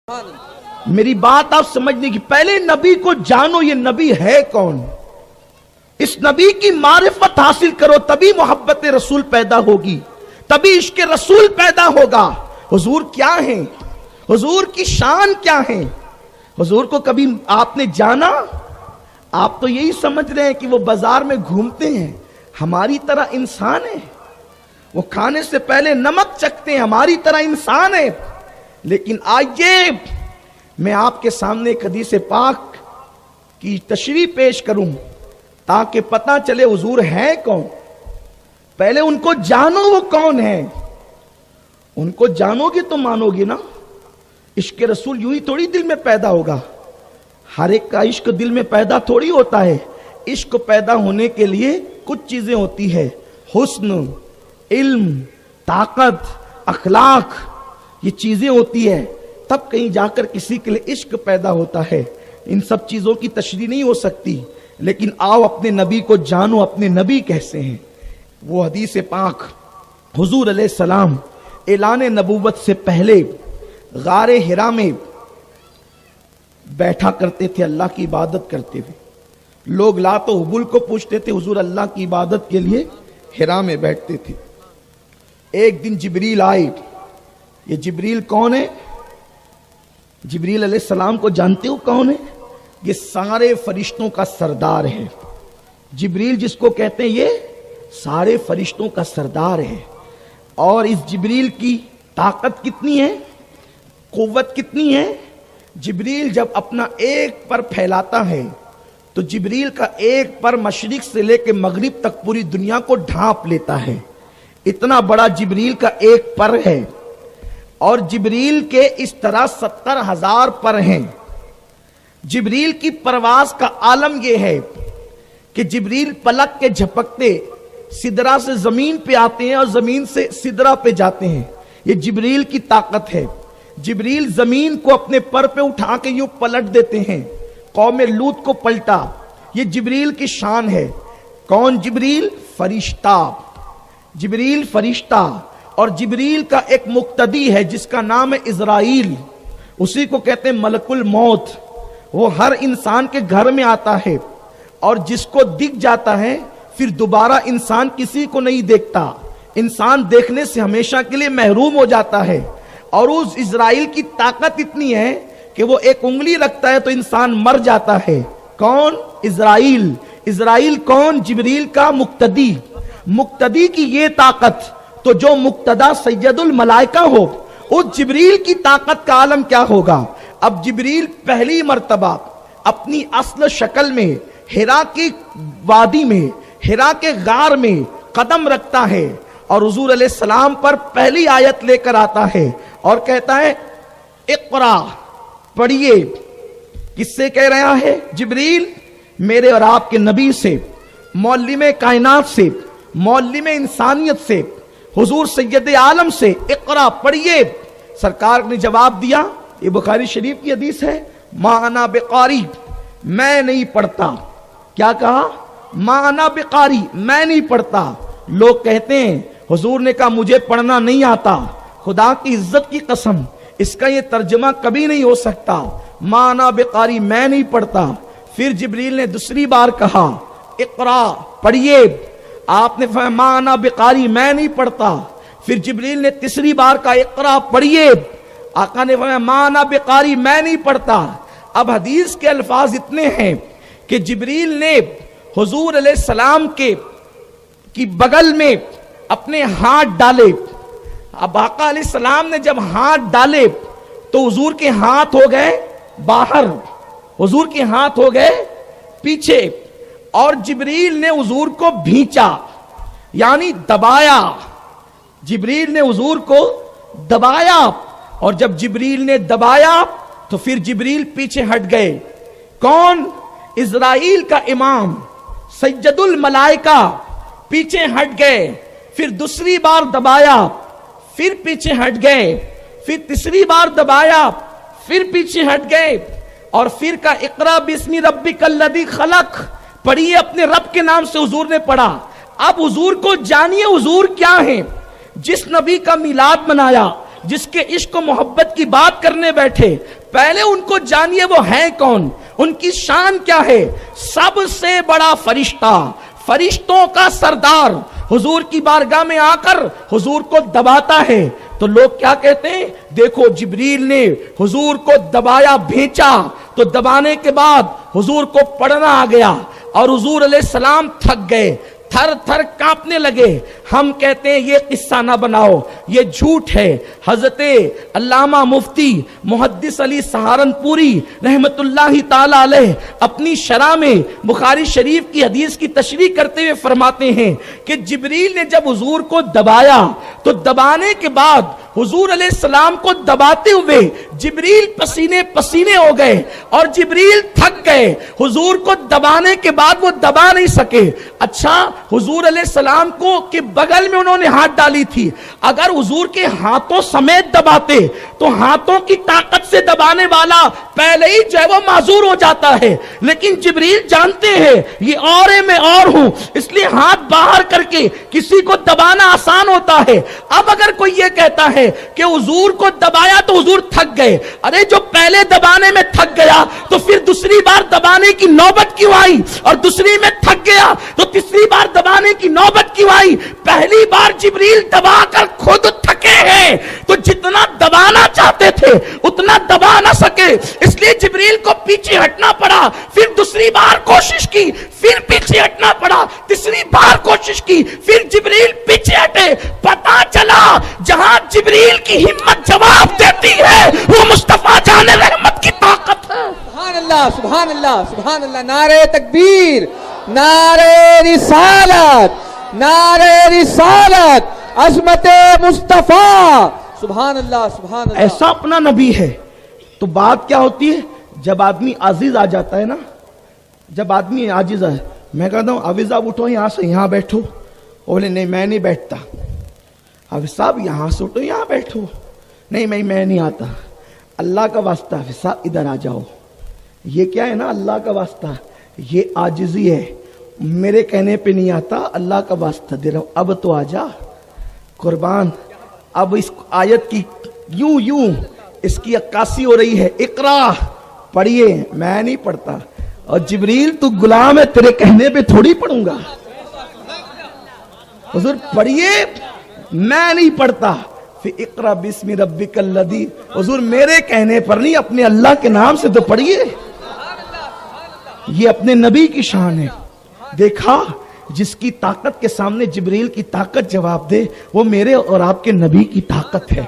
میری بات آپ سمجھنے کی، پہلے نبی کو جانو یہ نبی ہے کون، اس نبی کی معرفت حاصل کرو، تبھی محبت رسول پیدا ہوگی، تبھی عشق رسول پیدا ہوگا۔ حضور کیا ہیں، حضور کی شان کیا ہے، حضور کو کبھی آپ نے جانا؟ آپ تو یہی سمجھ رہے ہیں کہ وہ بازار میں گھومتے ہیں، ہماری طرح انسان ہے، وہ کھانے سے پہلے نمک چکھتے ہیں، ہماری طرح انسان ہے۔ لیکن آئیے میں آپ کے سامنے ایک حدیث پاک کی تشریح پیش کروں تاکہ پتہ چلے حضور ہے کون۔ پہلے ان کو جانو وہ کون ہے، ان کو جانو گے تو مانو گے نا۔ عشق رسول یوں ہی تھوڑی دل میں پیدا ہوگا، ہر ایک کا عشق دل میں پیدا تھوڑی ہوتا ہے۔ عشق پیدا ہونے کے لیے کچھ چیزیں ہوتی ہے، حسن، علم، طاقت، اخلاق، یہ چیزیں ہوتی ہے، تب کہیں جا کر کسی کے لیے عشق پیدا ہوتا ہے۔ ان سب چیزوں کی تشریح نہیں ہو سکتی، لیکن آؤ اپنے نبی کو جانو، اپنے نبی کیسے ہیں۔ وہ حدیث پاک، حضور علیہ السلام اعلان نبوت سے پہلے غار حرا میں بیٹھا کرتے تھے، اللہ کی عبادت کرتے ہوئے۔ لوگ لات و حبل کو پوچھتے تھے، حضور اللہ کی عبادت کے لیے حرا میں بیٹھتے تھے۔ ایک دن جبریل آئے۔ یہ جبریل کون ہے؟ جبریل علیہ السلام کو جانتے ہو کون ہے؟ یہ سارے فرشتوں کا سردار ہے۔ جبریل جس کو کہتے ہیں یہ سارے فرشتوں کا سردار ہے۔ اور اس جبریل کی طاقت کتنی ہے، قوت کتنی ہے؟ جبریل جب اپنا ایک پر پھیلاتا ہے تو جبریل کا ایک پر مشرق سے لے کے مغرب تک پوری دنیا کو ڈھانپ لیتا ہے۔ اتنا بڑا جبریل کا ایک پر ہے، اور جبریل کے اس طرح 70,000 پر ہیں۔ جبریل کی پرواز کا عالم یہ ہے کہ جبریل پلک کے جھپکتے سدرہ سے زمین پہ آتے ہیں اور زمین سے سدرہ پہ جاتے ہیں۔ یہ جبریل کی طاقت ہے۔ جبریل زمین کو اپنے پر پہ اٹھا کے یوں پلٹ دیتے ہیں، قوم لوط کو پلٹا۔ یہ جبریل کی شان ہے۔ کون جبریل؟ فرشتہ۔ جبریل فرشتہ، اور جبریل کا ایک مقتدی ہے جس کا نام ہے اسرائیل، اسی کو کہتے ہیں ملک الموت۔ وہ ہر انسان کے گھر میں آتا ہے، اور جس کو دکھ جاتا ہے پھر دوبارہ انسان کسی کو نہیں دیکھتا، انسان دیکھنے سے ہمیشہ کے لیے محروم ہو جاتا ہے۔ اور اس اسرائیل کی طاقت اتنی ہے کہ وہ ایک انگلی رکھتا ہے تو انسان مر جاتا ہے۔ کون؟ اسرائیل۔ اسرائیل کون؟ جبریل کا مقتدی۔ مقتدی کی یہ طاقت، تو جو مقتدا سید الملائکہ ہو، اس جبریل کی طاقت کا عالم کیا ہوگا؟ اب جبریل پہلی مرتبہ اپنی اصل شکل میں حرا کی وادی میں، حرا کے غار میں قدم رکھتا ہے، اور حضور علیہ السلام پر پہلی آیت لے کر آتا ہے اور کہتا ہے اقرا، پڑھیے۔ کس سے کہہ رہا ہے؟ جبریل میرے اور آپ کے نبی سے، معلم کائنات سے، معلم انسانیت سے، حضور سید عالم سے، اقرا، پڑھیے۔ سرکار نے جواب دیا، یہ بخاری شریف کی حدیث ہے، ما انا بقاری، میں نہیں پڑھتا۔ کیا کہا؟ ما انا بقاری، میں نہیں پڑھتا۔ لوگ کہتے ہیں حضور نے کہا مجھے پڑھنا نہیں آتا۔ خدا کی عزت کی قسم، اس کا یہ ترجمہ کبھی نہیں ہو سکتا۔ ما انا بقاری، میں نہیں پڑھتا۔ پھر جبریل نے دوسری بار کہا اقرا، پڑھیے۔ آپ نے فرمایا ما انا بقاری، میں نہیں پڑھتا۔ پھر جبریل نے تیسری بار کہا اقرا، پڑھیے۔ آقا نے فرمایا ما انا بقاری، میں نہیں پڑھتا۔ اب حدیث کے الفاظ اتنے ہیں کہ جبریل نے حضور علیہ السلام کی بغل میں اپنے ہاتھ ڈالے۔ اب آقا علیہ السلام نے جب ہاتھ ڈالے تو حضور کے ہاتھ ہو گئے باہر، حضور کے ہاتھ ہو گئے پیچھے، اور جبریل نے حضور کو بھینچا، یعنی دبایا۔ جبریل نے حضور کو دبایا، اور جب جبریل نے دبایا تو پھر جبریل پیچھے ہٹ گئے۔ کون؟ اسرائیل کا امام سید الملائکہ پیچھے ہٹ گئے۔ پھر دوسری بار دبایا، پھر پیچھے ہٹ گئے، پھر تیسری بار دبایا، پھر پیچھے ہٹ گئے، اور پھر کا اقرا بسم ربک الذی خلق، پڑھیے اپنے رب کے نام سے حضور نے پڑھا۔ اب حضور کو جانیے حضور کیا ہیں۔ جس نبی کا میلاد منایا، جس کے عشق و محبت کی بات کرنے بیٹھے، پہلے ان کو جانیے وہ ہیں کون، ان کی شان کیا ہے۔ سب سے بڑا فرشتہ، فرشتوں کا سردار حضور کی بارگاہ میں آ کر حضور کو دباتا ہے تو لوگ کیا کہتے ہیں؟ دیکھو جبریل نے حضور کو دبایا، بھیجا، تو دبانے کے بعد حضور کو پڑھنا آ گیا اور حضور علیہ السلام تھک گئے، تھر تھر کانپنے لگے۔ ہم کہتے ہیں یہ قصہ نہ بناؤ، یہ جھوٹ ہے۔ حضرت علامہ مفتی محدث علی سہارنپوری رحمت اللہ تعالی علیہ اپنی شرح میں بخاری شریف کی حدیث کی تشریح کرتے ہوئے فرماتے ہیں کہ جبریل نے جب حضور کو دبایا تو دبانے کے بعد حضور علیہ السلام کو دباتے ہوئے جبریل پسینے پسینے ہو گئے اور جبریل تھک گئے، حضور کو دبانے کے بعد وہ دبا نہیں سکے۔ اچھا، حضور علیہ السلام کو کہ بغل میں انہوں نے ہاتھ ڈالی تھی، اگر حضور کے ہاتھوں سمیت دباتے تو ہاتھوں کی طاقت سے دبانے والا پہلے ہی جو ہے وہ معذور ہو جاتا ہے، لیکن جبریل جانتے ہیں یہ اور ہے میں اور ہوں، اس لیے ہاتھ باہر کر کے کسی کو دبانا آسان ہوتا ہے۔ اب اگر کوئی یہ کہتا ہے کہ حضور کو دبایا تو حضور تھک گئے، ارے جو پہلے دبانے میں تھک گیا تو پھر دوسری بار دبانے کی نوبت کیوں آئی، اور دوسری میں تھک گیا تو تیسری بار دبانے کی نوبت کیوں آئی؟ پہلی بار جبریل دبا کر خود تھکے ہیں تو جتنا دبانا چاہتے تھے اتنا دبا نہ سکے، اس لیے جبریل کو پیچھے ہٹنا پڑا، پھر دوسری بار کوشش کی، پھر پیچھے ہٹنا پڑا، تیسری بار کوشش کی، پھر جبریل پیچھے ہٹے۔ پتا چلا جہاں جبریل کی ہمت جواب دیتی ہے وہ مصطفیٰ جان رحمت کی طاقت ہے۔ سبحان اللہ، سبحان اللہ، سبحان اللہ، نعرہ تکبیر، نعرہ رسالت، نعرہ رسالت، عظمت مصطفیٰ، سبحان اللہ، سبحان اللہ۔ ایسا اپنا نبی ہے تو بات کیا ہوتی ہے؟ جب آدمی عاجز آ جاتا ہے نا، جب آدمی عاجز ہے، میں کہتا ہوں حافظ صاحب اٹھو یہاں سے، یہاں بیٹھو، بولے نہیں میں نہیں بیٹھتا۔ حافظ صاحب یہاں سے اٹھو یہاں بیٹھو، نہیں میں نہیں آتا۔ اللہ کا واسطہ حافظ صاحب ادھر آ جاؤ، یہ کیا ہے نا اللہ کا واسطہ، یہ عاجزی ہے، میرے کہنے پہ نہیں آتا، اللہ کا واسطہ دے رہا ہوں، اب تو آ جا قربان۔ اب اس آیت کی یوں اس کی عکاسی ہو رہی ہے، اقرا پڑھیے، میں نہیں پڑھتا، اور جبریل تو غلام ہے، تیرے کہنے پہ تھوڑی پڑھوں گا، حضور پڑھیے، میں نہیں پڑھتا، پھر اقرا بسم ربک الذی، حضور میرے کہنے پر نہیں، اپنے اللہ کے نام سے تو پڑھیے۔ یہ اپنے نبی کی شان ہے۔ دیکھا جس کی طاقت کے سامنے جبریل کی طاقت جواب دے، وہ میرے اور آپ کے نبی کی طاقت ہے۔